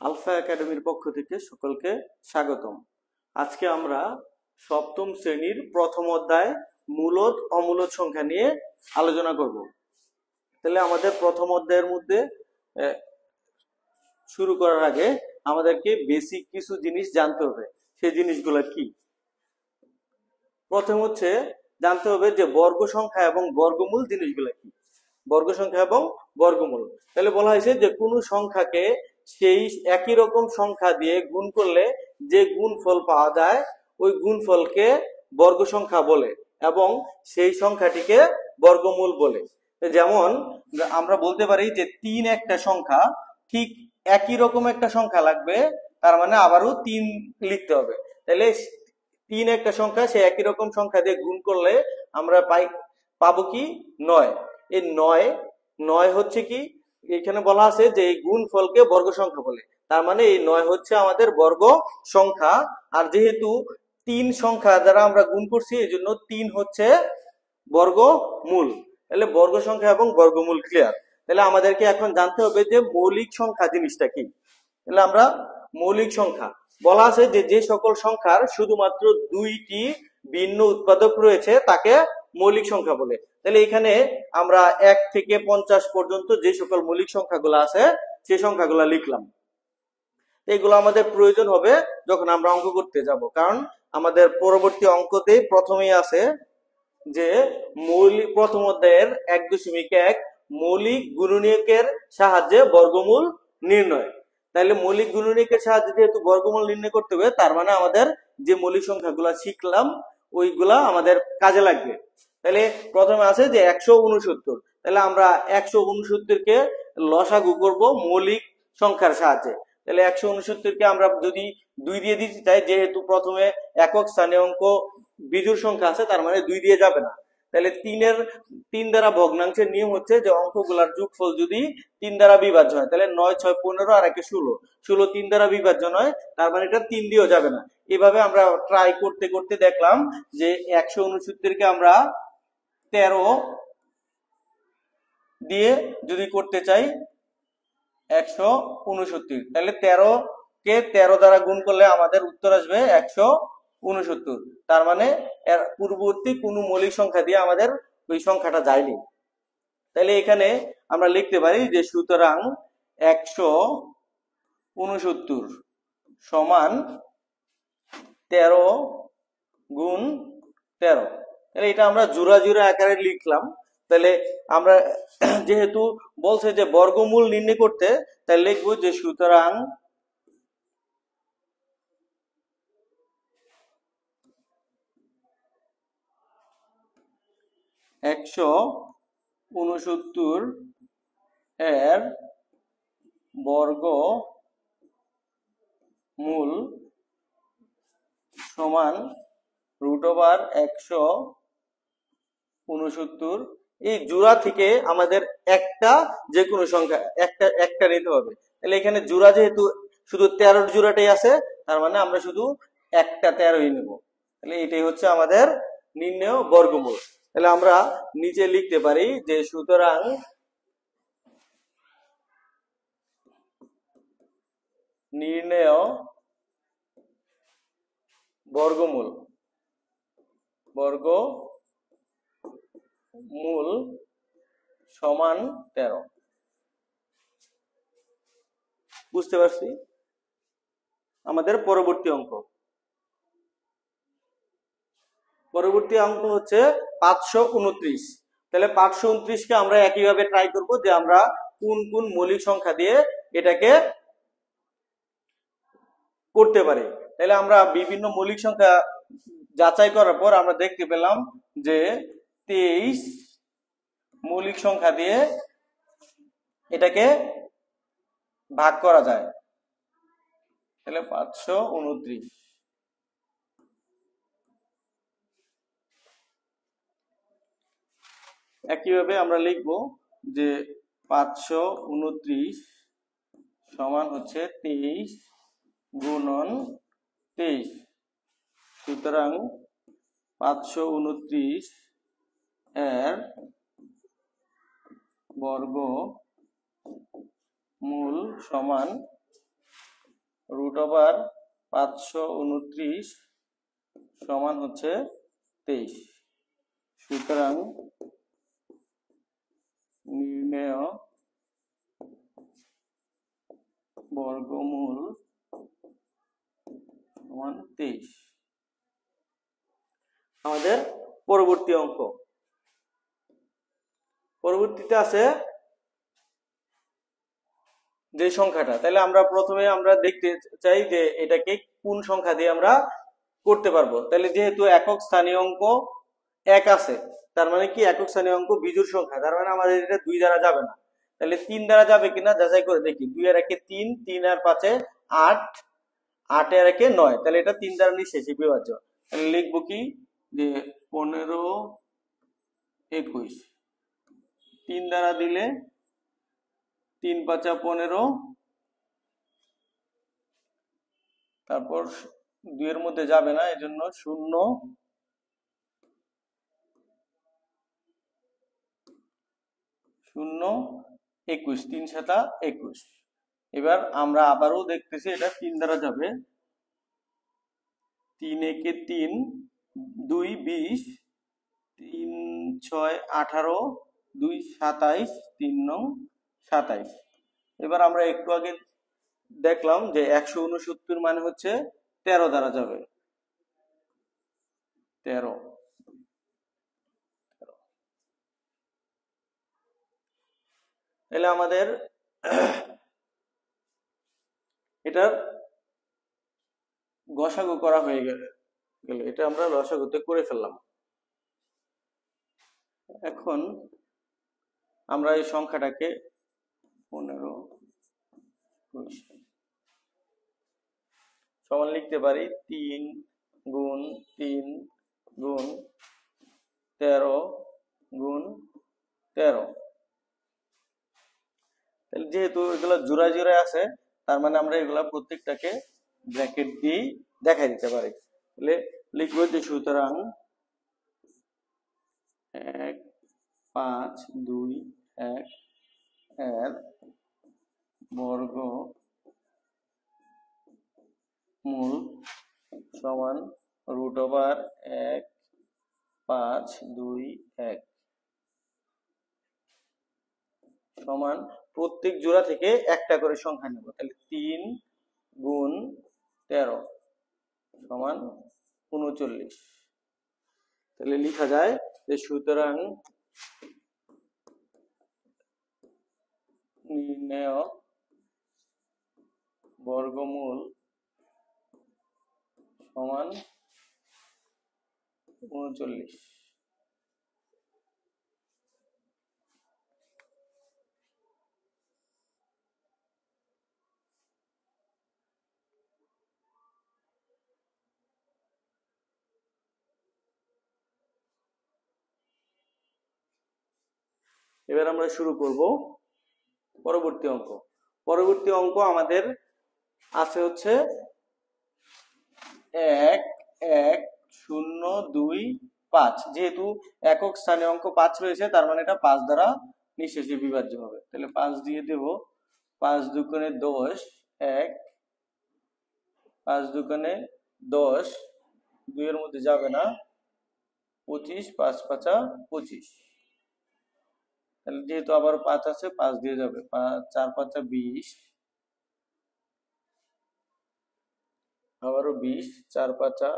Alpha একাডেমির পক্ষ থেকে সকলকে স্বাগতম। আজকে আমরা সপ্তম শ্রেণীর প্রথম অধ্যায় মূলদ অমূলদ সংখ্যা নিয়ে আলোচনা করব। তাহলে আমাদের প্রথম অধ্যায়ের মধ্যে শুরু করার আগে আমাদেরকে বেসিক কিছু জিনিস জানতে হবে। সেই জিনিসগুলো কি? প্রথম হচ্ছে জানতে হবে যে বর্গ সংখ্যা এবং বর্গমূল জিনিসগুলো কি। বর্গ সংখ্যা এবং বর্গমূল, তাহলে বলা হয়েছে যে কোনো সংখ্যাকে সেই একই রকম সংখ্যা দিয়ে গুণ করলে যে গুণফল পাওয়া যায় ওই গুণফলকে বর্গ সংখ্যা বলে এবং সেই সংখ্যাটিকে বর্গমূল বলে। যেমন আমরা বলতে পারি যে 3 একটা সংখ্যা, ঠিক একই রকম একটা সংখ্যা লাগবে, তার মানে আবারও 3 লিখতে হবে। তাহলে 3 একটা সংখ্যা, সে একই রকম সংখ্যা দিয়ে গুণ করলে আমরা পাবো কি 9। এই 9 হচ্ছে কি, এখানে বলা আছে যে এই গুণফলকে বর্গ সংখ্যা বলে, তার মানে এই 9 হচ্ছে আমাদের বর্গ সংখ্যা। আর যেহেতু 3 সংখ্যা দ্বারা আমরা গুণ করছি, এই জন্য 3 হচ্ছে বর্গমূল। তাহলে বর্গ সংখ্যা এবং বর্গমূল ক্লিয়ার। তাহলে আমাদেরকে এখন জানতে হবে যে মৌলিক সংখ্যা জিনিসটা কি। তাহলে আমরা মৌলিক সংখ্যা বলা আছে যে সকল সংখ্যার শুধুমাত্র 2টি ভিন্ন উৎপাদক রয়েছে তাকে মৌলিক সংখ্যা বলে। তাহলে এখানে আমরা 1 থেকে 50 পর্যন্ত যে সকল মৌলিক সংখ্যাগুলো আছে সেই সংখ্যাগুলো লিখলাম। এগুলো আমাদের প্রয়োজন হবে যখন আমরা অঙ্ক করতে যাব, কারণ আমাদের পরবর্তী অঙ্কতেই প্রথমেই আছে যে মৌলিক প্রথম অধ্যায়ের 1.1 মৌলিক গুণনীয়কের সাহায্যে বর্গমূল নির্ণয়। তাহলে মৌলিক গুণনীয়কের সাহায্যে যেহেতু বর্গমূল নির্ণয় করতে হবে, তার মানে আমাদের যে মৌলিক সংখ্যাগুলো শিখলাম ওইগুলা আমাদের কাজে লাগবে। তাহলে প্রথমে আছে যে 169। তাহলে আমরা 169 কে লসাগু করব মৌলিক সংখ্যার সাহায্যে। তাহলে 169 কে আমরা যদি 2 দিয়ে দিতে চাই, যেহেতু প্রথমে একক স্থানে অঙ্ক বিজোড় সংখ্যা আছে, তার মানে 2 দিয়ে যাবে না। তাহলে 3 দ্বারা ভগ্নাংশের নিয়ম হচ্ছে যে অঙ্কগুলোর যোগফল যদি 3 দ্বারা বিভাজ্য হয়, তাহলে 9 6 15 আর 1 16, 16 3 দ্বারা বিভাজ্য নয়, তার মানে এটা 3 দিয়েও যাবে না। এভাবে আমরা ট্রাই করতে করতে দেখলাম যে 169 কে আমরা 13 দিয়ে যদি করতে চাই 169, তাহলে 13 কে 13 দ্বারা গুণ করলে আমাদের উত্তর আসবে 169। তার মানে এর পূর্ববর্তী কোনো মৌলিক সংখ্যা দিয়ে আমাদের ওই সংখ্যাটা যায়নি। তাহলে এখানে আমরা লিখতে পারি যে সুতরাং 169 সমান 13 গুণ 13। তাহলে এটা আমরা জোড়া জোড়া আকারে লিখলাম। তাহলে আমরা যেহেতু বলছে যে বর্গমূল নির্ণয় করতে, তাহলে লিখবো যে সুতরাং 169 এর বর্গমূল সমান √169। এই জোড়া থেকে আমাদের একটা যে কোনো সংখ্যা একটা নিতে হবে। তাহলে এখানে জোড়া যেহেতু শুধু 13 জোড়াটাই আছে, তার মানে আমরা শুধু একটা 13ই নেব। তাহলে এটাই হচ্ছে আমাদের নির্ণেয় বর্গমূল। তাহলে আমরা নিচে লিখতে পারি যে সুতরাং নির্ণেয় বর্গমূল সমান 13। বুঝতে পারছি? আমাদের পরবর্তী অঙ্ক হচ্ছে 529। তাহলে 529কে আমরা একইভাবে ট্রাই করব যে আমরা কোন কোন মৌলিক সংখ্যা দিয়ে এটাকে করতে পারি। তাহলে আমরা বিভিন্ন মৌলিক সংখ্যা যাচাই করার পর আমরা দেখতে পেলাম যে 23 মৌলিক সংখ্যা দিয়ে এটাকে ভাগ করা যায়। তাহলে 529 একইভাবে আমরা লিখব যে 529 সমান হচ্ছে 23 গুণন 23। সুতরাং 529 এর বর্গমূল সমান √529 সমান হচ্ছে 23। সুতরাং নির্ণেয় বর্গমূল সমান 23। আমাদের পরবর্তী অঙ্ক, পরবর্তীতে আছে যে সংখ্যাটা, তাহলে আমরা প্রথমে আমরা দেখতে চাই যে এটাকে কোন সংখ্যা দিয়ে আমরা করতে পারবো। তাহলে যেহেতু একক স্থানীয় অঙ্ক 1 আছে, তার মানে কি একক স্থানীয় অঙ্ক বিজোড় সংখ্যা, তার মানে আমাদের এটা 2 দ্বারা যাবে না। তাহলে 3 দ্বারা যাবে কিনা যাচাই করে দেখি। 2 এর একে 3, 3 আর 5 8, 8 এর একে 9, তাহলে এটা 3 দ্বারা নিঃশেষী বিভাজ্য। তাহলে লিখবো কি যে 15 21, 3 দ্বারা দিলে 3 5 15, তারপর 2 এর মধ্যে যাবে না, এজন্য 0 0 21, 3 7 21। এবার আমরা আবারও দেখতেছি এটা 3 দ্বারা যাবে। 3 একে 3, 2 20, 3 6 18, 2 27, 3 9 27। এবার আমরা একটু আগে দেখলাম যে 169 মানে হচ্ছে 13 দ্বারা যাবে। 13, তাহলে আমাদের এটার গসাগু করা হয়ে গেল, এটা আমরা লসাগুতে করে ফেললাম। এখন আমরা এই সংখ্যাটাকে 15 সমান লিখতে পারি 3 গুণ 3 গুণ 13 গুণ 13। তাহলে যেহেতু এগুলো জোড়ায় জোড়ায় আছে, তার মানে আমরা এগুলা প্রত্যেকটাকে ব্র্যাকেট দিয়ে দেখাই দিতে পারি। তাহলে লিখবো যে সুতরাং 1 5 2 1 এর বর্গমূল সমান √1 5 2 1 সমান প্রত্যেক জোড়া থেকে একটা করে সংখ্যা নেব। তাহলে 3 গুণ 13 সমান 39। তাহলে লেখা যায় যে সুতরাং নির্ণেয় বর্গমূল সমান 39। এবার আমরা শুরু করব পরবর্তী অঙ্ক। পরবর্তী অঙ্ক আমাদের আছে হচ্ছে 1 1 0 2 5। যেহেতু একক স্থানীয় অঙ্ক 5 রয়েছে, তার মানে এটা 5 দ্বারা নিঃশেষী বিভাজ্য হবে। তাহলে 5 দিয়ে দেব। 5 দুগুণে 10, 1 5 দুগুণে 10, 2 এর মধ্যে যাবে না, 25 5 5 25। তাহলে যেহেতু আবার 5 আছে, 5 দিয়ে যাবে। 4 5 20, আবারও 20, 4 5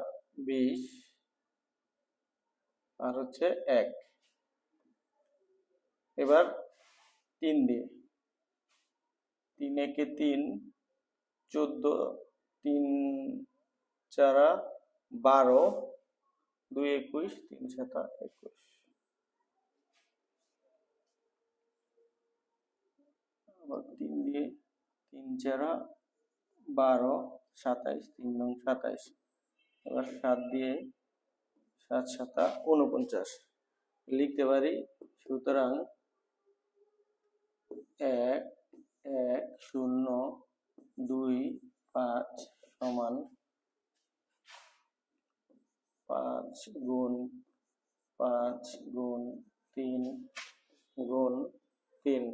20, আর হচ্ছে 1। এবার 3 দিয়ে, 3 একে 3, 14, 3 4 12, 2 21, 3 7 21। আবার 3 দিয়ে, 3 4 12, 27, 3 9 27। এবার 7 দিয়ে, 7 7 49। লিখতে পারি সুতরাং 1 1 0 2 5 সমান 5 গুণ 5 গুণ 3 গুণ 3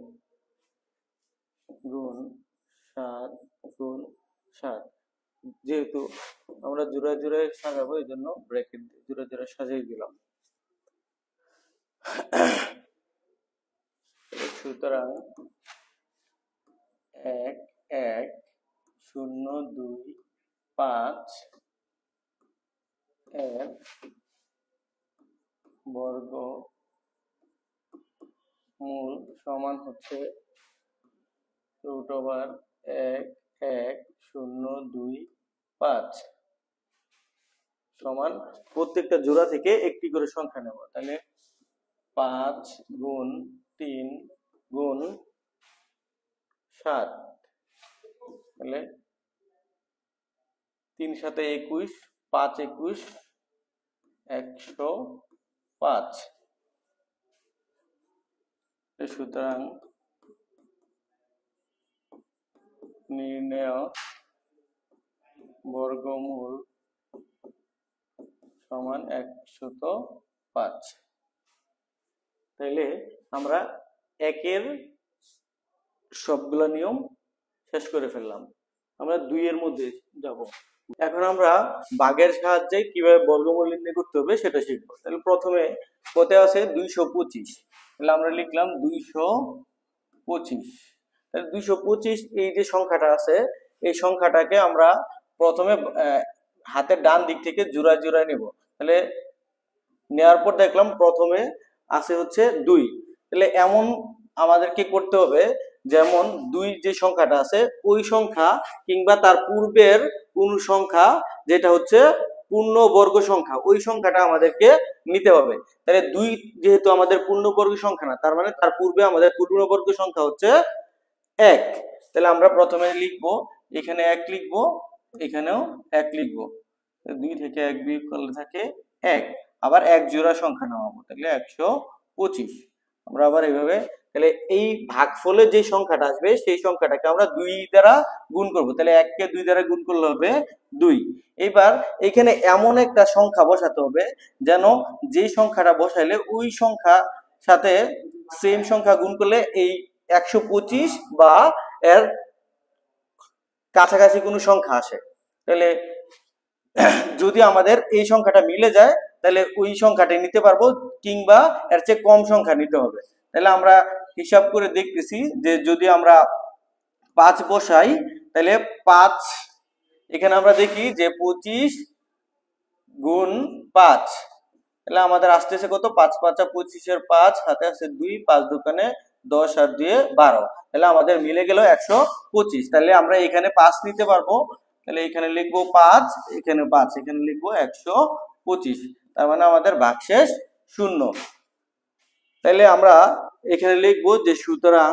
গুণ 7 গুণ 60। যেহেতু আমরা জোড়ায় জোড়ায় সাজাবো এই জন্য ব্র্যাকেট জোড়ায় জোড়ায় সাজিয়ে দিলাম। সুতরাং 1 1 0 2 5 এর বর্গমূল সমান হচ্ছে √1 1 0 2 5 সমান প্রত্যেকটা জোড়া থেকে একটি করে সংখ্যা নেব। তাহলে 5 গুণ 3 গুণ 7, তাহলে 3 7 21, 5 21 105। সুতরাং নির্ণেয় বর্গমূল সমান 105। তাইলে আমরা একের সবগুলা নিয়ম শেষ করে ফেললাম। আমরা 2 এর মধ্যে যাব। এখন আমরা ভাগের সাহায্যে কিভাবে বর্গমূল নির্ণয় করতে হবে সেটা শিখব। তাহলে প্রথমে কত আছে 225, তাহলে আমরা লিখলাম 225। তাহলে 225 এই যে সংখ্যাটা আছে এই সংখ্যাটাকে আমরা প্রথমে হাতের ডান দিক থেকে জোড়া জোড়া নেব। তাহলে নেওয়ার পর দেখলাম প্রথমে আছে হচ্ছে 2, তাহলে এমন আমাদেরকে করতে হবে যেমন 2 যে সংখ্যাটা আছে ওই সংখ্যা কিংবা তার পূর্বের কোন সংখ্যা যেটা হচ্ছে পূর্ণবর্গ সংখ্যা ওই সংখ্যাটা আমাদেরকে নিতে হবে। তাহলে 2 যেহেতু আমাদের পূর্ণবর্গ সংখ্যা না, তার মানে তার পূর্বে আমাদের পূর্ণবর্গ সংখ্যা হচ্ছে 1। তাহলে আমরা প্রথমে লিখব, এখানে 1 লিখব, এখানেও 1 লিখব। 2 থেকে 1 বিয়োগ করলে থাকে 1, আবার 1 জোড়া সংখ্যা নামাবো, তাহলে 125। আমরা আবার এইভাবে, তাহলে এই ভাগফলের যে সংখ্যাটা আসবে সেই সংখ্যাটাকে আমরা 2 দ্বারা গুণ করব। তাহলে 1 কে 2 দ্বারা গুণ করলে হবে 2। এবার এখানে এমন একটা সংখ্যা বসাতে হবে যেন যে সংখ্যাটা বসাইলে ওই সংখ্যা সাথে সেম সংখ্যা গুণ করলে এই 125 বা এর কাছাকাছি কোনো সংখ্যা আসে। তাহলে যদি আমাদের এই সংখ্যাটা মিলে যায় তাহলে ওই সংখ্যাটা নিতে পারবো, কিংবা এর চেয়ে কম সংখ্যা নিতে হবে। তাহলে আমরা হিসাব করে দেখতেছি যে যদি আমরা 5 বসাই তাহলে 5, এখানে আমরা দেখি যে 25 গুণ 5, তাহলে আমাদের আসতেছে কত 5 5 25 এর 5, হাতে আছে 2, 5 দোকানে 10 আর 2 12, তাহলে আমাদের মিলে গেল 125। তাহলে আমরা এখানে 5 নিতে পারবো, তাহলে এখানে লিখবো 5, এখানে 5, এখানে লিখবো 125। তার মানে আমাদের ভাগশেষ 0। তাহলে আমরা এখানে লিখবো যে সুতরাং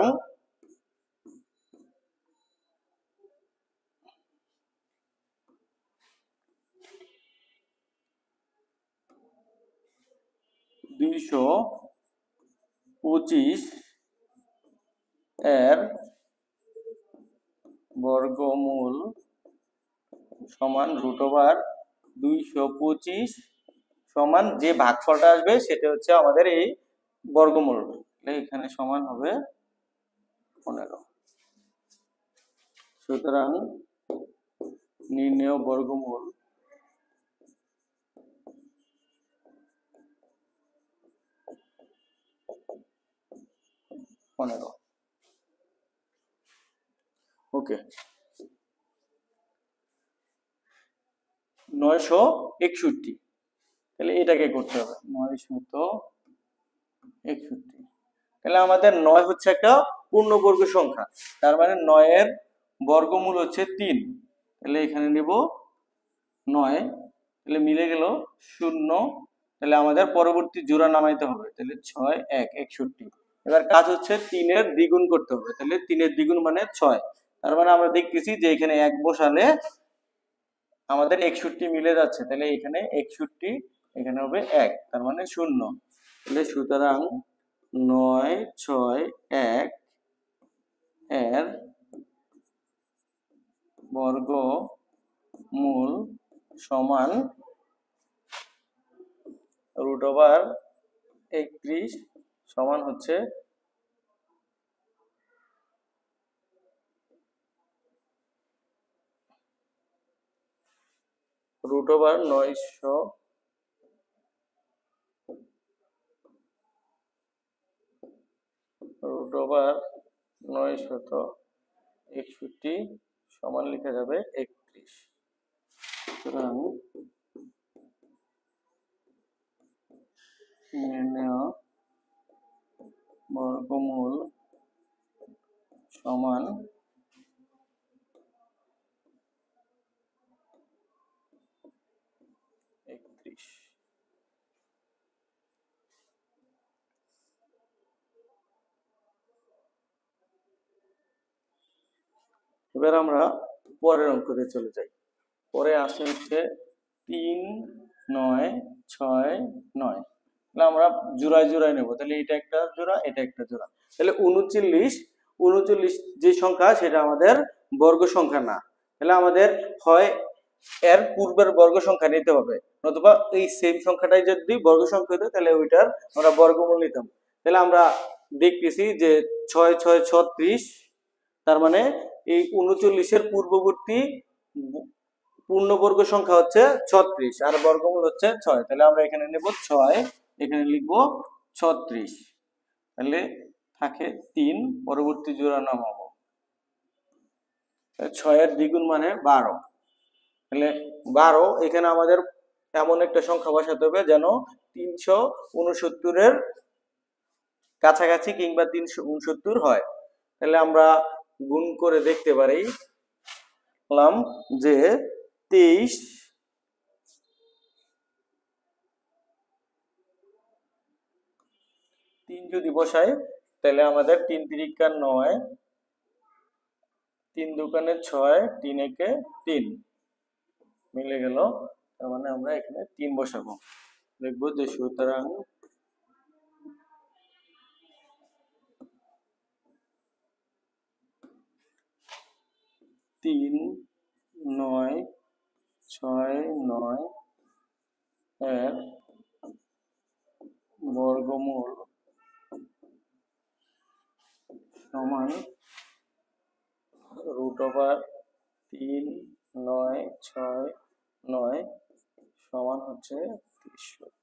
$225 এর বর্গমূল সমান √225 সমান যে ভাগফলটা আসবে সেটা হচ্ছে আমাদের এই বর্গমূল। এখানে সমান হবে 15। সুতরাং নির্ণেয় বর্গমূল ওকে 961, তাহলে এটাকে করতে হবে 961। তাহলে আমাদের 9 হচ্ছে একটা পূর্ণবর্গ সংখ্যা, তার মানে 9 এর বর্গমূল হচ্ছে 3। তাহলে এখানে নিব 9, তাহলে মিলে গেল 0। তাহলে আমাদের পরবর্তী জোড়া নামাইতে হবে, তাহলে 6 1 61। এবার কাজ হচ্ছে 3 এর দ্বিগুণ করতে হবে, তাহলে 3 এর দ্বিগুণ মানে 6। তার মানে আমরা দেখতেছি যে এখানে 1 বসালে আমাদের 61 মিলে যাচ্ছে, তাহলে এখানে 61, এখানে হবে 1, তার মানে 0। তাহলে সুতরাং 9 6 1 এর বর্গমূল সমান √31 সমান হচ্ছে 105। √900 √961 সমান লিখা যাবে 31। সুতরাং নির্ণেয় বর্গমূল সমান 31। এবার আমরা পরের অঙ্কতে চলে যাই। পরে আসে হচ্ছে 3, 9, 6, 9। তাহলে আমরা জোড়ায় জোড়ায় নেব। তাহলে এটা একটা জোড়া, এটা একটা জোড়া। তাহলে 39 যে সংখ্যা সেটা আমাদের বর্গ সংখ্যা না। তাহলে আমাদের হয় এর পূর্বের বর্গ সংখ্যা নিতে হবে, নতুবা এই সেম সংখ্যাটাই যদি বর্গ সংখ্যা হতো তাহলে ওইটার আমরা বর্গমূল নিতাম। তাহলে আমরা দেখতেছি যে 6, 6, 36, তার মানে এই 39-এর পূর্ববর্তী পূর্ণবর্গ সংখ্যা হচ্ছে 36 আর বর্গমূল হচ্ছে 6। তাহলে আমরা এখানে নেব 6, এখানে লিখব 36। তাহলে থাকে 3, পরবর্তী জোড়া নামাবো। 6-এর দ্বিগুণ মানে 12। তাহলে 12 এখানে আমাদের এমন একটা সংখ্যা বসাতে হবে যেন 369-এর কাছাকাছি কিংবা 369 হয়। তাহলে আমরা গুণ করে দেখতে পারি যে 23 3 যদি বসাই তাহলে আমাদের 3 তিরিকা 9, 3 দুগুণে 6, 3 একে 3 মিলে গেল। তার মানে আমরা এখানে 3 বসাবো। লিখবো যে সুতরাং 3, 9, 6, 9 এর বর্গমূল সমান √3, 9, 6, 9 সমান হচ্ছে 63।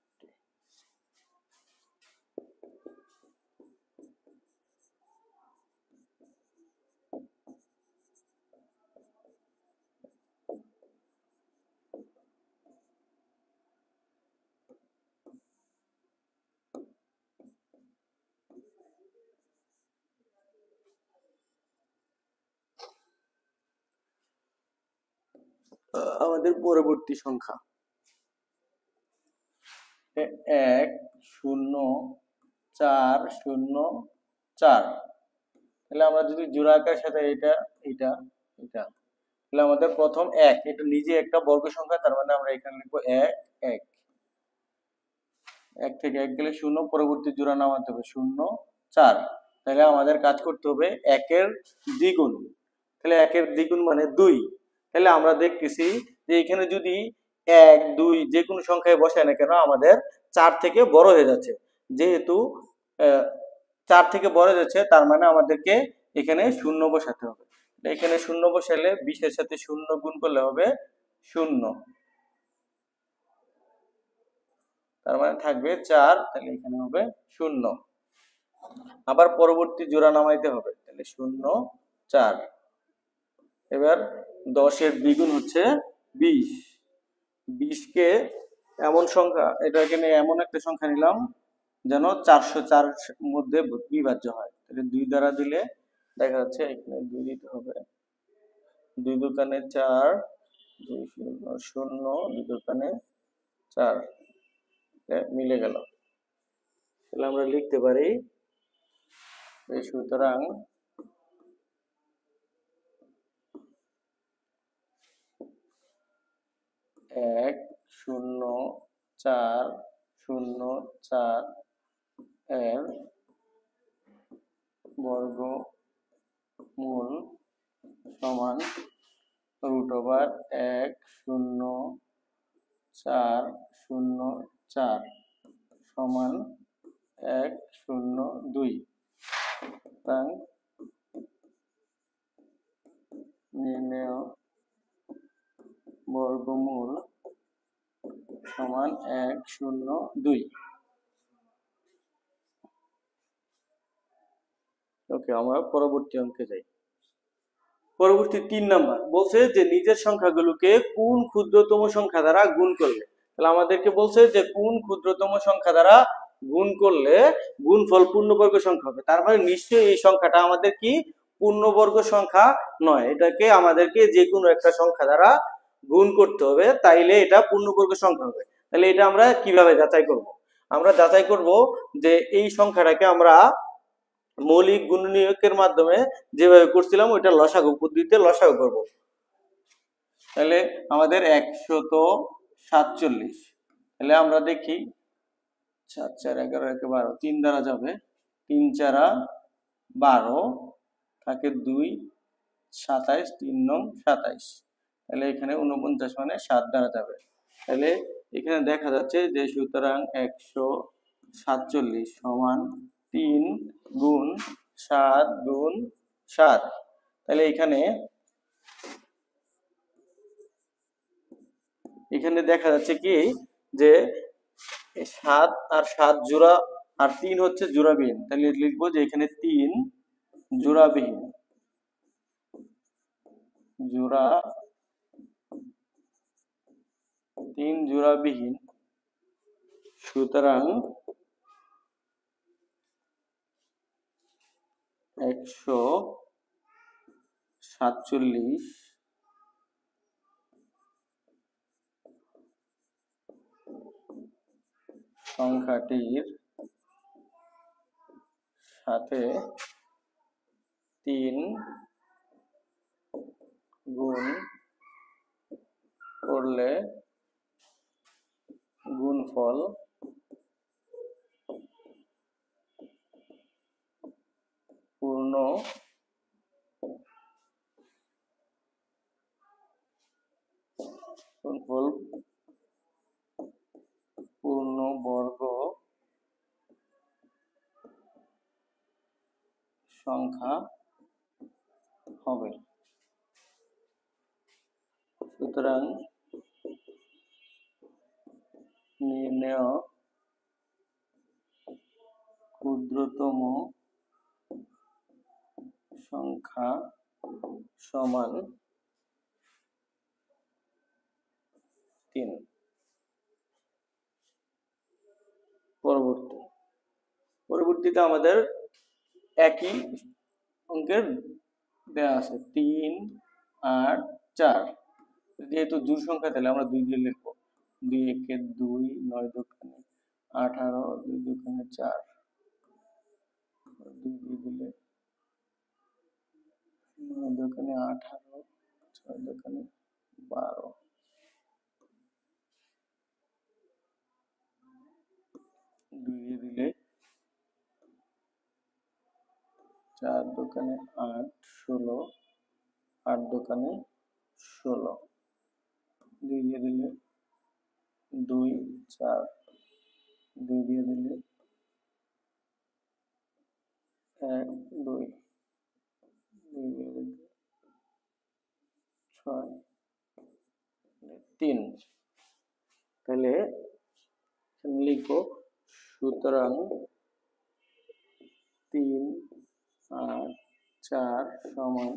আমাদের পরবর্তী সংখ্যা 1, 0, 4, 0, 4। তাহলে আমরা যদি জোড়া আকারের সাথে এটা এটা এটা, তাহলে আমাদের প্রথম 1, এটা নিজে একটা বর্গ সংখ্যা, তার মানে আমরা এখানে লিখবো 1, 1। 1 থেকে 1 গেলে 0, পরবর্তী জোড়া নামাতে হবে 0, 4। তাহলে আমাদের কাজ করতে হবে 1 এর দ্বিগুণ। তাহলে 1 এর দ্বিগুণ মানে 2। তাহলে আমরা দেখতেছি যে এখানে যদি 1, 2 যে কোনো সংখ্যায় বসায় না কেন আমাদের 4 থেকে বড় হয়ে যাচ্ছে। যেহেতু 4 থেকে বড় হয়ে যাচ্ছে তার মানে আমাদেরকে এখানে 0 বসাতে হবে। এখানে 0 বসালে 20 এর সাথে 0 গুণ করলে হবে 0, তার মানে থাকবে 4। তাহলে এখানে হবে 0। আবার পরবর্তী জোড়া নামাইতে হবে। তাহলে 0, 4। এবার 10 এর দ্বিগুণ হচ্ছে 20। 20 কে এমন সংখ্যা, এটা এখানে এমন একটা সংখ্যা নিলাম যেন 404 মধ্যে বিভাজ্য হয়। তাহলে 2 দ্বারা দিলে দেখা যাচ্ছে এখানে 2 দিতে হবে। 2 দুগুণে 4, 2 0, 2 দুগুণে 4 মিলে গেল। তাহলে আমরা লিখতে পারি সুতরাং 1, 0, 4, 0, 4 এর বর্গমূল সমান √1, 0, 4, 0, 4 সমান 1, 0, 2। সুতরাং নির্ণেয় বর্গমূল সমান 102। ওকে, আমরা পরবর্তী অঙ্কে যাই। পরবর্তী 3 নাম্বার বলছে যে নিজের সংখ্যাগুলোকে কোন ক্ষুদ্রতম সংখ্যা দ্বারা গুণ করলে। তাহলে আমাদেরকে বলছে যে কোন ক্ষুদ্রতম সংখ্যা দ্বারা গুণ করলে গুণফল পূর্ণবর্গ সংখ্যা হবে। তার মানে নিশ্চয়ই এই সংখ্যাটা আমাদের কি পূর্ণবর্গ সংখ্যা নয়, এটাকে আমাদেরকে যে কোনো একটা সংখ্যা দ্বারা গুণ করতে হবে, তাইলে এটা পূর্ণবর্গ সংখ্যা হবে। তাহলে এটা আমরা কিভাবে যাচাই করব? আমরা যাচাই করব যে এই সংখ্যাটাকে আমরা মৌলিক গুণনীয়কের মাধ্যমে যেভাবে করছিলাম ওইটা লসাগু পদ্ধতিতে লসাগু করব। তাহলে আমাদের 147, তাহলে আমরা দেখি 7 4 11 1 12, 3 দ্বারা যাবে, 3 4 12 থাকে 2 27, 3 9 27, তাহলে এখানে 49 মানে 7 দ্বারা যাবে। তাহলে এখানে দেখা যাচ্ছে যে সুতরাং 147 সমান 3 গুণ 7 গুণ 7। তাহলে এখানে দেখা যাচ্ছে কি যে 7 আর 7 জোড়া আর 3 হচ্ছে জোড়াবিহীন, তাহলে লিখবো যে এখানে 3 জোড়াবিহীন, জোড়া 3 জোড়াবিহীন। সুতরাং 147 সংখ্যাটির সাথে 3 গুণ করলে গুণফল পূর্ণ পূর্ণবর্গ সংখ্যা হবে। সুতরাং নির্ণেয় ক্ষুদ্রতম সংখ্যা সমান 3। পরবর্তীতে আমাদের একই অঙ্কের দেওয়া আছে 3 8 4, যেহেতু জোড় সংখ্যা তাহলে আমরা 2 দিয়ে লিখবো। 2 1 2, 9 2 18, 2 2 4, 2 দিয়ে দিলে 9 2 18, 6 2 12, 2 দিয়ে দিলে 4 2 8 16, 8 2 16, 2 দিয়ে দিলে 2 4, 2 দিয়ে দিলে 1 2, 2 দিয়ে দিলে 6 3। তাহলে লিখবো সুতরাং 3 8 4 সমান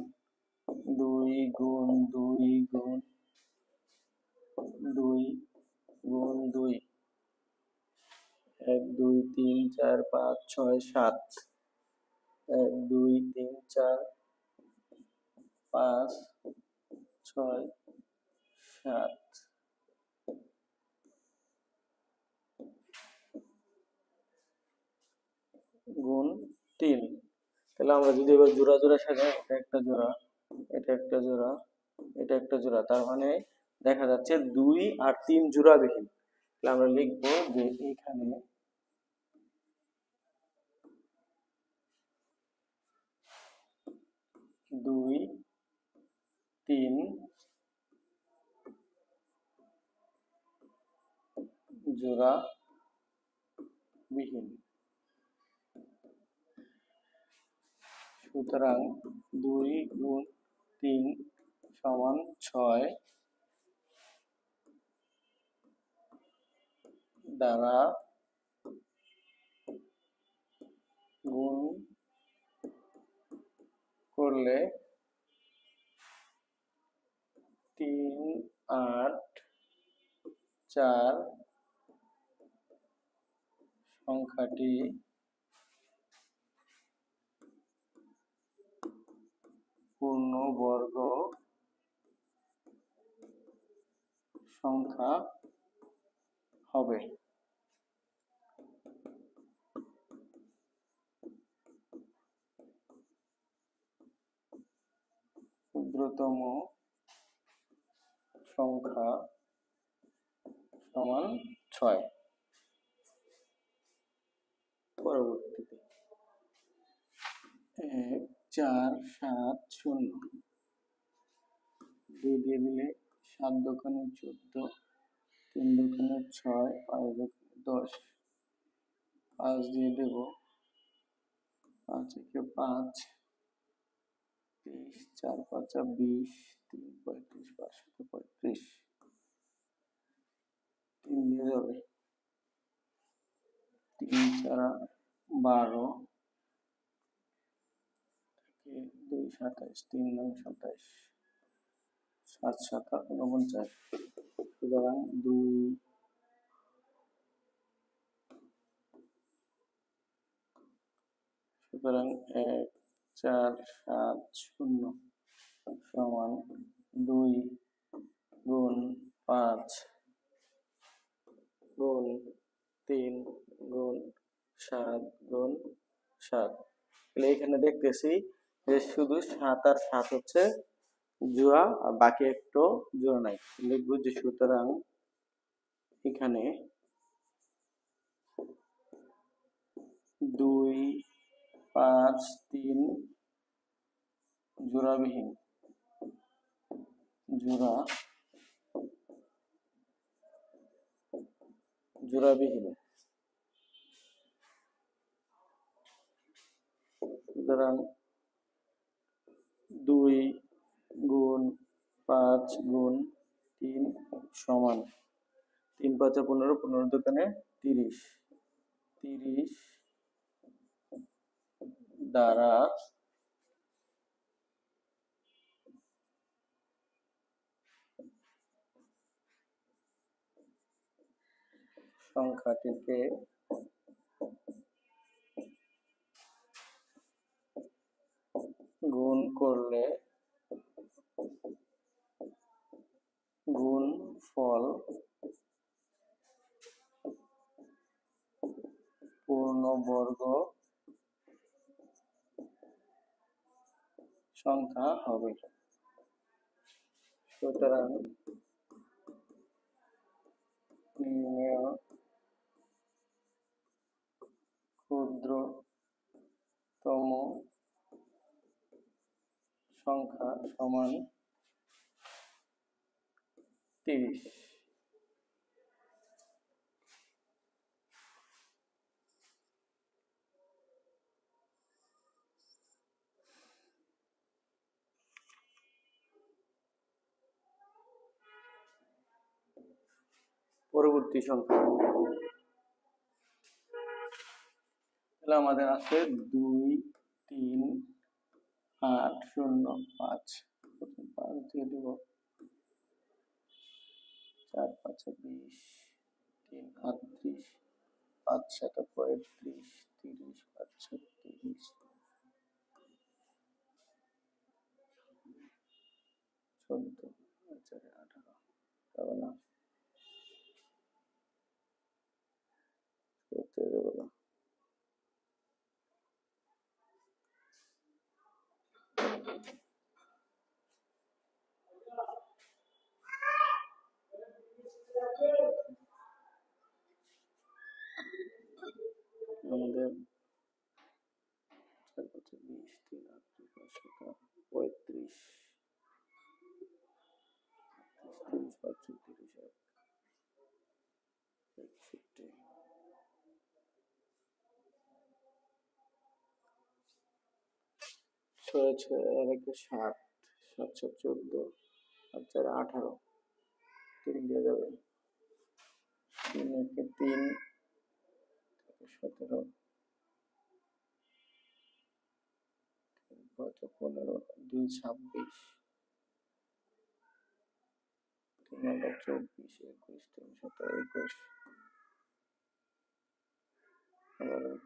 2 গুণ 2 গুণ 2 গুণ 2, 1 2 3 4 5 6 7, 1 2 3 4 5 6 7 গুণ 3। তাহলে আমরা যদি এবার জোড়া জোড়া সাজাই, এটা একটা জোড়া, এটা একটা জোড়া, এটা একটা জোড়া, তার মানে দেখা যাচ্ছে 2 আর 3 জোড়াবিহীন। তাহলে আমরা লিখবো যে এখানে 2 3 জোড়াবিহীন। সুতরাং 2 গুণ 3 সমান 6, দ্বারা গুণ করলে 3, 8, 4 সংখ্যাটি পূর্ণবর্গ সংখ্যা হবে। ক্ষুদ্রতম সংখ্যা সমান 6। পরবর্তীতে 1, 4, 7, 0 2 দিয়ে দিলে 7 দোকানে 14, 3 দোকানে 6, 5 দোকানে 10, 5 দিয়ে দেব, 5 একে 5, 30, 4 5 20, 3 35, 5 35, 3 দিয়ে যাবে, 3 4 12, 2 27, 3 9 27, 7 7 49, সুতরাং 2 সুতরাং 1 4 7 0 সমান 2 গুণ 5 গুণ 3 গুণ 7 গুণ 7। তাহলে এখানে দেখতেছি যে শুধু 7 আর 7 হচ্ছে জোড়া, আর বাকি একটু জোড়া নাই। লিখবো যে সুতরাং এখানে 2 5 3 জোড়াবিহীন, জোড়াবিহীন। সুতরাং 2 গুণ 5 গুণ 3 সমান 3 5 15, 15 দোকানে 30, 30 দ্বারা সংখ্যাটিকে গুণ করলে গুণফল পূর্ণবর্গ সংখ্যা হবে। সুতরাং নির্ণেয় ক্ষুদ্রতম সংখ্যা সমান 30। পরবর্তী সংখ্যা আমাদের আছে 2 3 8 0 5, 5 দিয়ে দেব, 4 5 20, 3 38, 5 7 35, 30, 5 36, 14, 4 18, তবে না করতে দেবো না। আমাদের 4 5 20, 3 38, 5 7 35, 30 5 36, 61, 6 6 1 7, 7 7 14, 4 4 18, 3 দিয়ে যাবে, 3 একে 3, 17, 5 15, 2 26, 3 24, 21, 3 17, 21, 3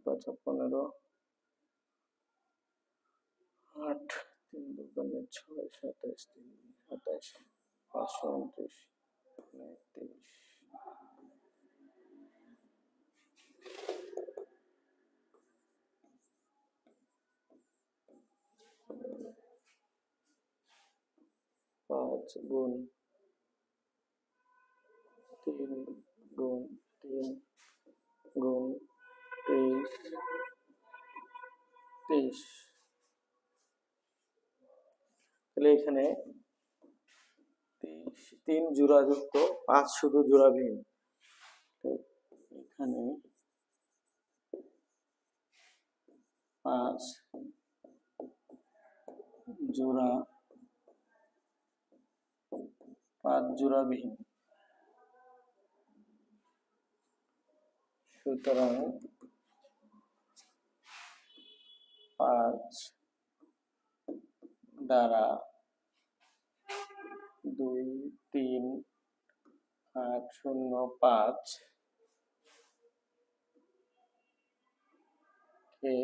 5 15, 8, 3 2 6, 27, 3 27, 529, 23, 5 গুণ 3 গুণ 3 গুণ 23, 23। তাহলে এখানে 3 জোড়াযুক্ত, 5 শুধু জোড়াবিহীন। এখানে 5 জোড়া, 5 জোড়াবিহীন। সুতরাং 5 দ্বারা 2 3 8 0 5 কে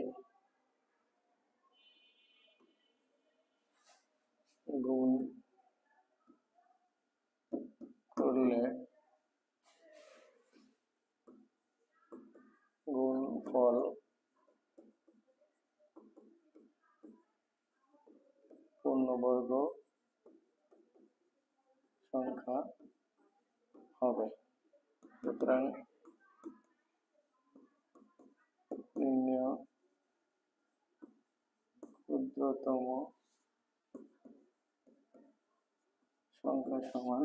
গুণ করলে গুণফল পূর্ণবর্গ সংখ্যা হবে। সুতরাং নির্ণয় ক্ষুদ্রতম সংখ্যা সমান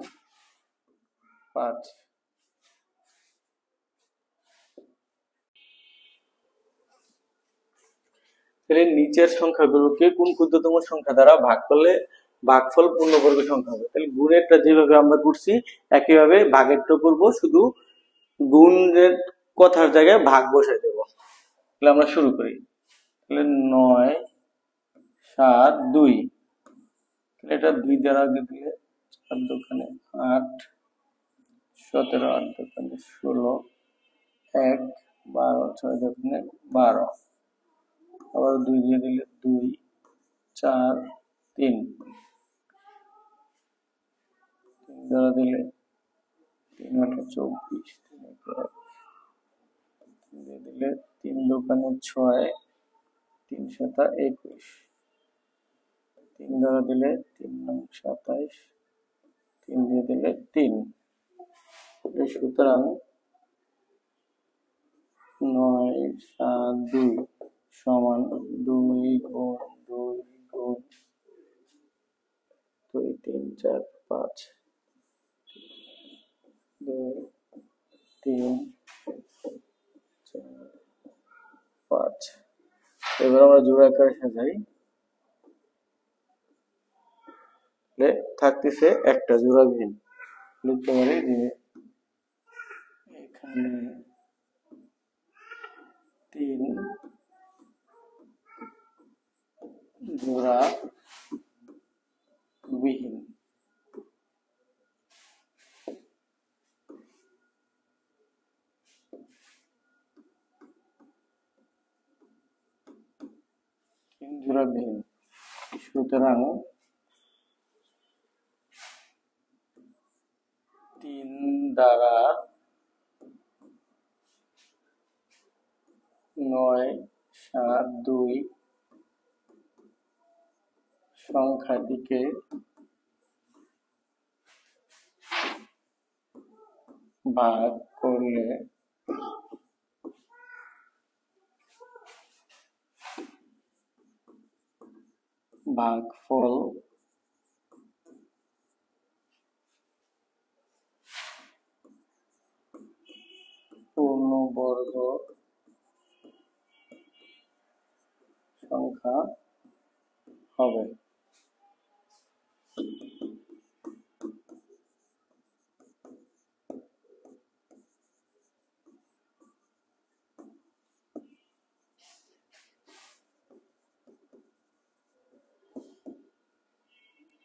5। তাহলে নিচের সংখ্যাগুলোকে কোন ক্ষুদ্রতম সংখ্যা দ্বারা ভাগ করলে ভাগফল পূর্ণবর্গ সংখ্যা হবে। তাহলে গুণেরটা যেভাবে আমরা করছি একইভাবে ভাগেরটা করব, শুধু গুণের কথার জায়গায় ভাগ বসাই দেব। তাহলে আমরা শুরু করি। তাহলে 9 7 2, এটা 2 দ্বারা দিলে 4 দোকানে 8, 17 8 দোকানে 16, 1 12, 6 দোকানে 12, আবার 2 দিয়ে দিলে 2 4 3, 3 দ্বারা দিলে 3 8 24, 3 দিয়ে দিলে 3 দোকানে 6, 3 7 21, 3 দ্বারা দিলে 3 9 27, 3 দিয়ে দিলে 3। সুতরাং 9 7 2 সমান 2 গুণ 2 গুণ 2 3 4 5, 2 3 4 5। এবার আমরা জোড়া আকারে সাজাই। থাকতেছে একটা জোড়াবিহীন। লিখতে পারি যে এখানে 3 জোড়া বিহীন। জোড়াবিহীন। সুতরাং 3 দ্বারা 9 7 2 সংখ্যাটিকে ভাগ করলে ভাগফল পূর্ণবর্গ সংখ্যা হবে।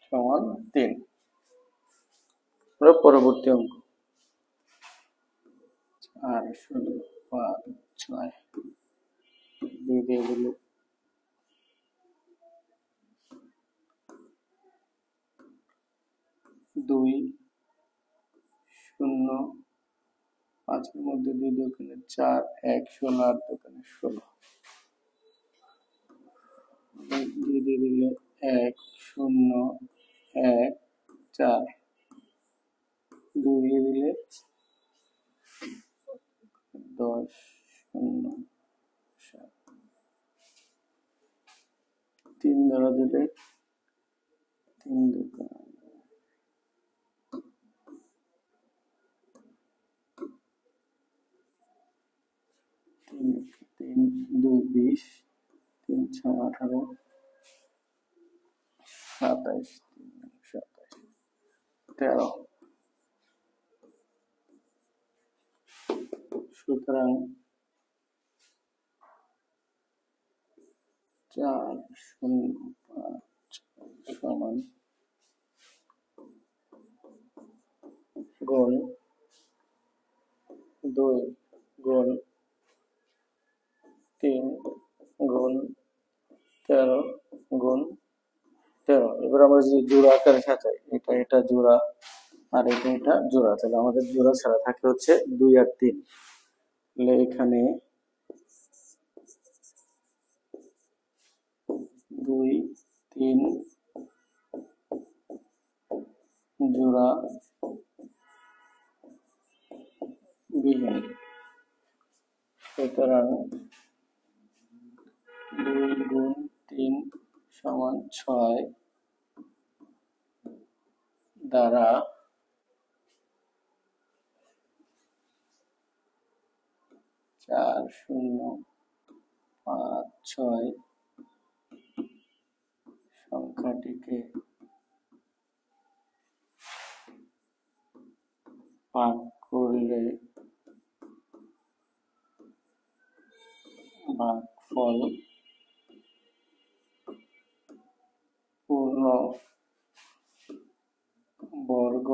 সমান 3। পরবর্তী অঙ্ক 4 0 5 6 2 দিয়ে দিলে 2 0 5 এর মধ্যে 2 দোকানে 4 1 16 8 দোকানে 16 2 দিয়ে দিলে 1 0 1 4 2 দিয়ে দিলে 10 0 7 3 দ্বারা দিলে 3 দোকান 3 2 20 3 6 18 27 13। সুতরাং 4 0 5 সমান গুণ 2 গুণ 3 গুণ 13 গুণ 13। এবার আমরা যদি জোড়া আকারে সাজাই, এটা জোড়া আর এটা জোড়া, তাহলে আমাদের জোড়া ছাড়া থাকে হচ্ছে 2 আর 3। তাহলে এখানে 2 3 জোড়া বিহীন, সুতরাং 2 গুণ 3 সমান 6 দ্বারা 4 0 5 6 সংখ্যাটিকে ভাগ করলে ভাগফল পূর্ণ বর্গ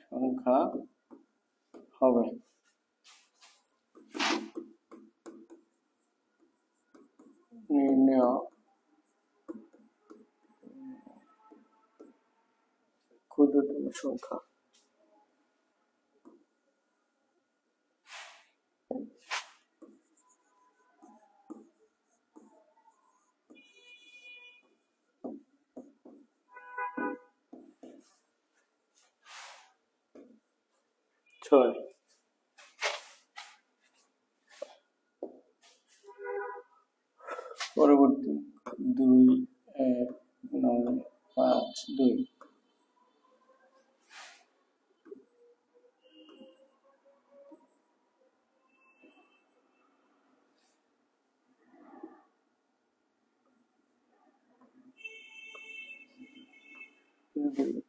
সংখ্যা হবে। নির্ণয় ক্ষুদ্রতম সংখ্যা। পরবর্তী 2 1 9 5 2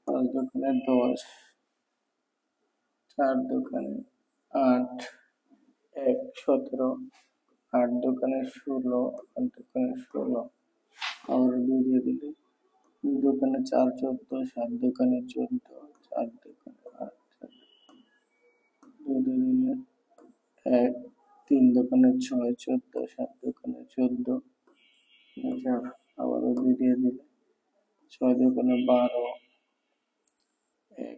5 দোকানে 10 4 দোকানে 8 1 17 8 দোকানে 16 8 দোকানে 16 আবার 2 দিয়ে দিলে 2 দোকানে 4 14 7 দোকানে 14 4 দোকানে 8 2 দিয়ে দিলে 1 3 দোকানে 6 14 7 দোকানে 14 আবার 2 দিয়ে দিলে 6 দোকানে 12 1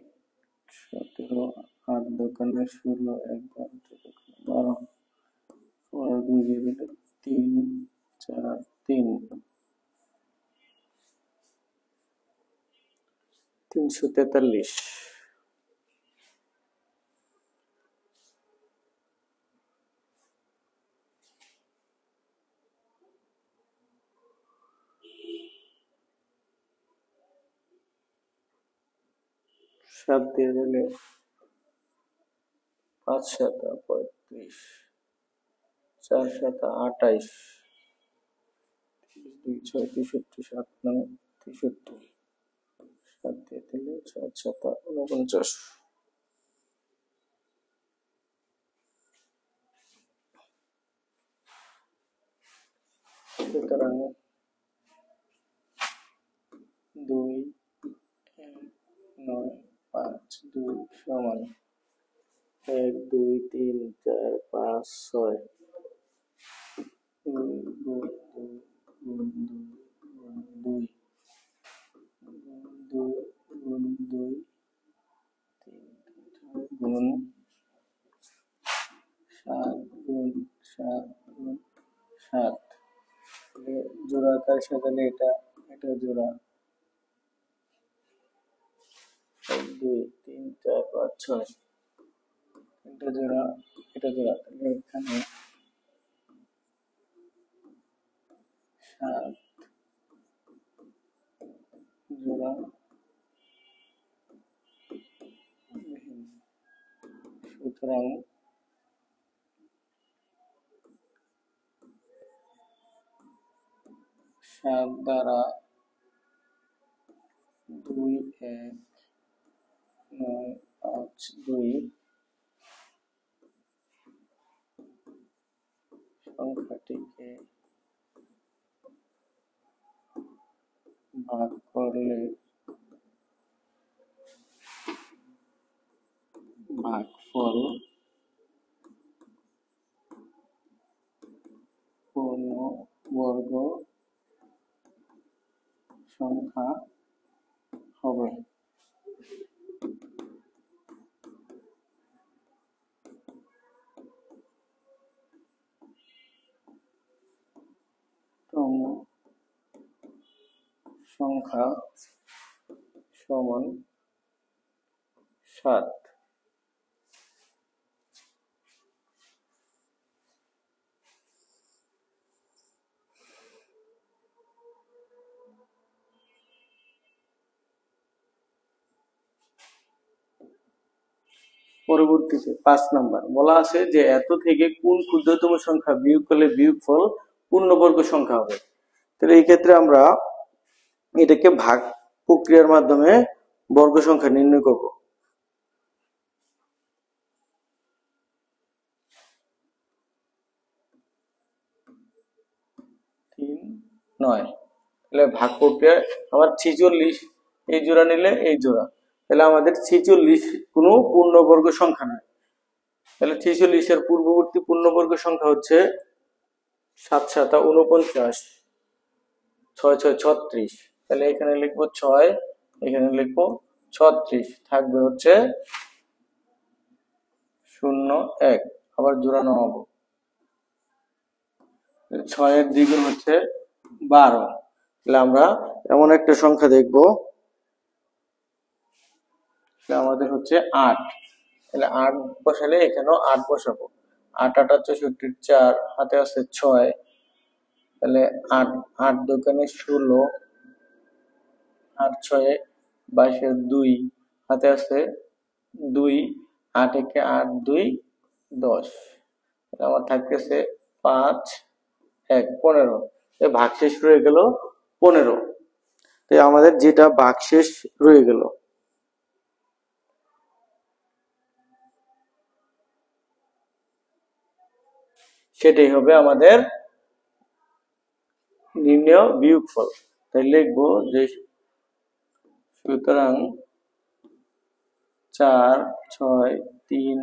17 8 দোকানে 16 1 12 12 और 2 দিয়ে দিলে 3 4 3 343। সাত দিয়ে দিলে 5 7 35 4 7 28 2 6 63 7 9 63 7 দিয়ে দিলে 7 7 49। সুতরাং 2 1 9 5 2 সমান 1 2 3 4 5 6 2 2 2 2 2 2 গুণ 7 গুণ 7 গুণ 7 জোড়া আকারে সাজালে এটা জোড়া 1 2 3 4 5 6 এটা জোড়া এটা জোড়া, তাহলে এখানে 7 জোড়া। সুতরাং 7 দ্বারা 2 1 9 5 2 সংখ্যাটিকে ভাগ করলে ভাগফল পূর্ণবর্গ সংখ্যা হবে। তম সংখ্যা সমান 7। পরবর্তীতে 5 নাম্বার বলা আছে যে এত থেকে কোন ক্ষুদ্রতম সংখ্যা বিয়োগ করলে বিয়োগফল পূর্ণবর্গ সংখ্যা হবে। তাহলে এই ক্ষেত্রে আমরা এটাকে ভাগ প্রক্রিয়ার মাধ্যমে বর্গ সংখ্যা নির্ণয় করব। 3 9, তাহলে ভাগ প্রক্রিয়া আবার 46 এই জোড়া নিলে এই জোড়া, তাহলে আমাদের 46 কোনো পূর্ণবর্গ সংখ্যা নয়। তাহলে 46 এর পূর্ববর্তী পূর্ণবর্গ সংখ্যা হচ্ছে 7 7 49 6 6 36, তাহলে এখানে লিখবো 6, এখানে লিখবো 36, থাকবে হচ্ছে 0 1, আবার জোড়া নামাবো। 6 এর দ্বিগুণ হচ্ছে 12, তাহলে আমরা এমন একটা সংখ্যা দেখবো আমাদের হচ্ছে 8, তাহলে 8 বসালে এখানেও 8 বসাবো। 8 8 64 4, হাতে আছে 6, তাহলে 8 8 দোকানে 16, 8 6 22 2, হাতে আছে 2, 8 একে 8 2 10, আমার থাকতেছে 5 1 15, ভাগশেষ রয়ে গেল 15। তাই আমাদের যেটা ভাগশেষ রয়ে গেল সেটাই হবে আমাদের নির্ণয় বিয়োগফল। তাই লিখবো যে সুতরাং 4 6 3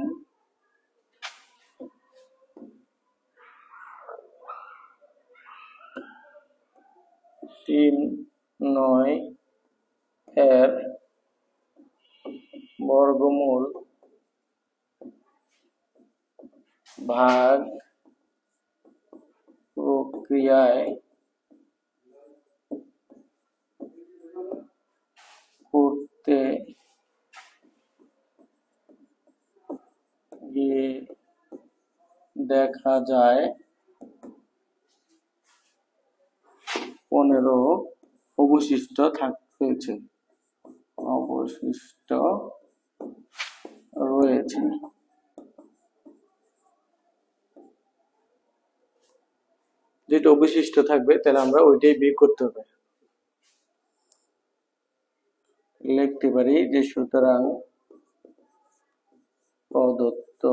3 9 এর বর্গমূল ভাগ প্রক্রিয়ায় করতে গিয়ে দেখা যায় 15 অবশিষ্ট রয়েছে যেটা অবশিষ্ট থাকবে তাহলে আমরা ওইটাই বিয়োগ করতে হবে। লিখতে পারি যে সুতরাং প্রদত্ত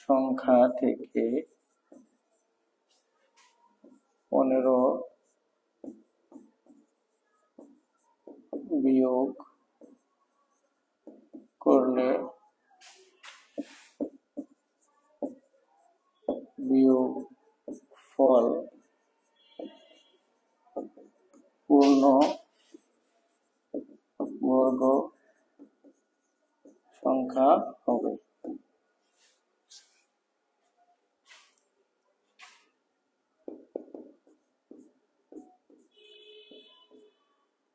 সংখ্যা থেকে 15 বিয়োগ করলে বিয়োগ ফল পূর্ণ বর্গ সংখ্যা হবে।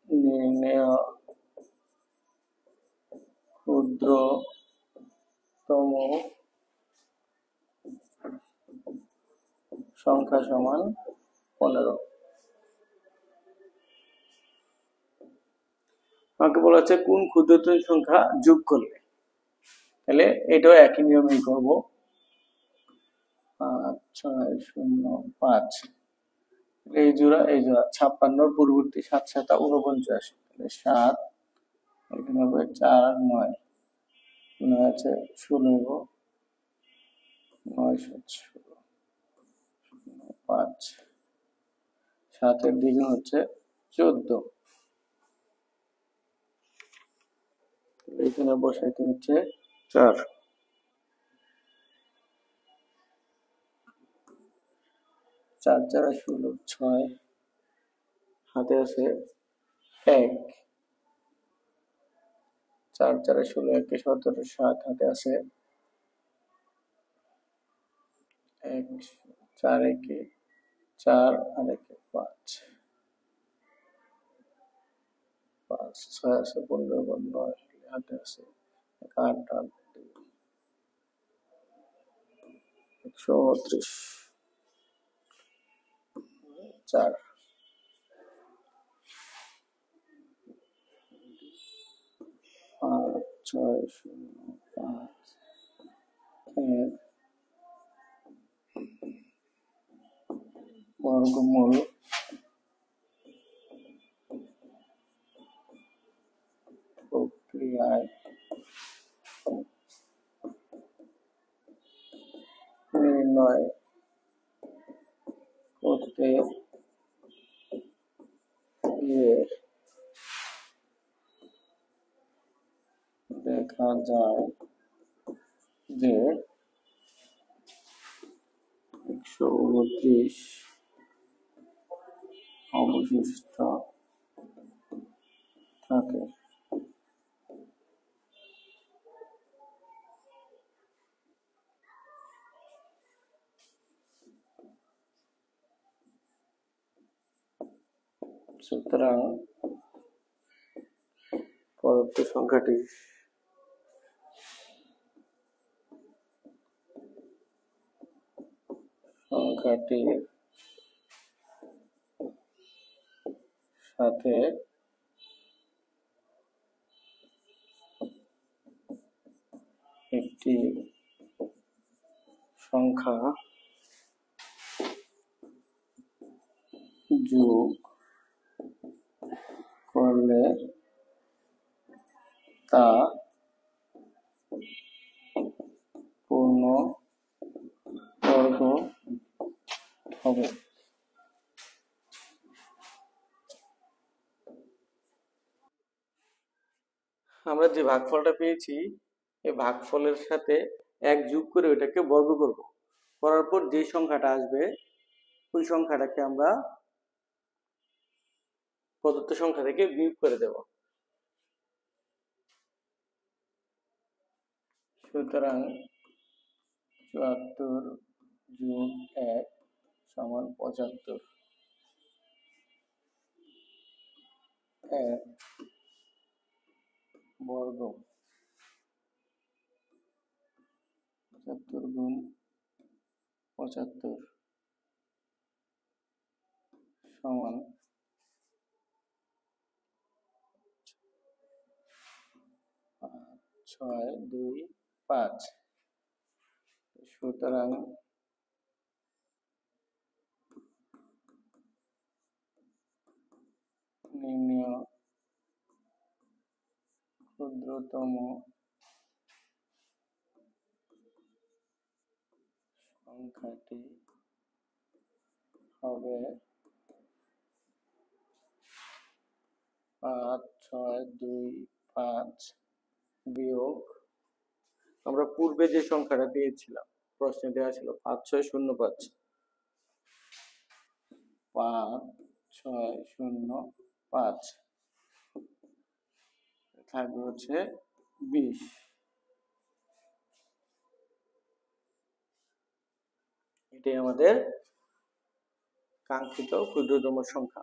নির্ণেয় ক্ষুদ্রতম সংখ্যা সমান 15। আমাকে বলা হচ্ছে কোন ক্ষুদ্রতম সংখ্যা যোগ করলে, তাহলে এটাও একই নিয়মেই করব। 5 6 0 5 এই জোড়া 56 পূর্ববর্তী 7 7 49, তাহলে 7 এখানে হবে 4 9 9 আছে 16 9 16 5 7 এর দিকে হচ্ছে 14, এখানে বসাইতে হচ্ছে 4 4 4 16 6 হাতে আছে 1 4 4 16 1 17 7 হাতে আছে 1 4 1 4 আর 1 5 5 6 আছে 15 9 হাতে আছে 8 8 132 4 5 6 0 5 1 বর্গমূল প্রক্রিয়ায় নির্ণয় করতে গিয়ে দেখা যায় যে 129 অবশিষ্ট থাকে। সুতরাং প্রদত্ত সংখ্যাটির সাথে একটি সংখ্যা যোগ করলে তা পূর্ণ বর্গ হবে। আমরা যে ভাগফলটা পেয়েছি এই ভাগফলের সাথে 1 যোগ করে ওটাকে বর্গ করব, করার পর যে সংখ্যাটা আসবে ওই সংখ্যাটাকে আমরা প্রদত্ত সংখ্যা থেকে বিয়োগ করে দেব। সুতরাং 74 যোগ 1 সমান 75, 1 বর্গ 75 গুণ 75 সমান 6 2 5। সুতরাং নির্ণয় ক্ষুদ্রতম সংখ্যাটি হবে 5, 6, 2, 5 বিয়োগ, আমরা পূর্বে যে সংখ্যাটা পেয়েছিলাম প্রশ্নে দেওয়া ছিল 5, 6, 0, 5, 5, 6, 0, 5 থাকবে হচ্ছে 20। এটাই আমাদের কাঙ্ক্ষিত ক্ষুদ্রতম সংখ্যা।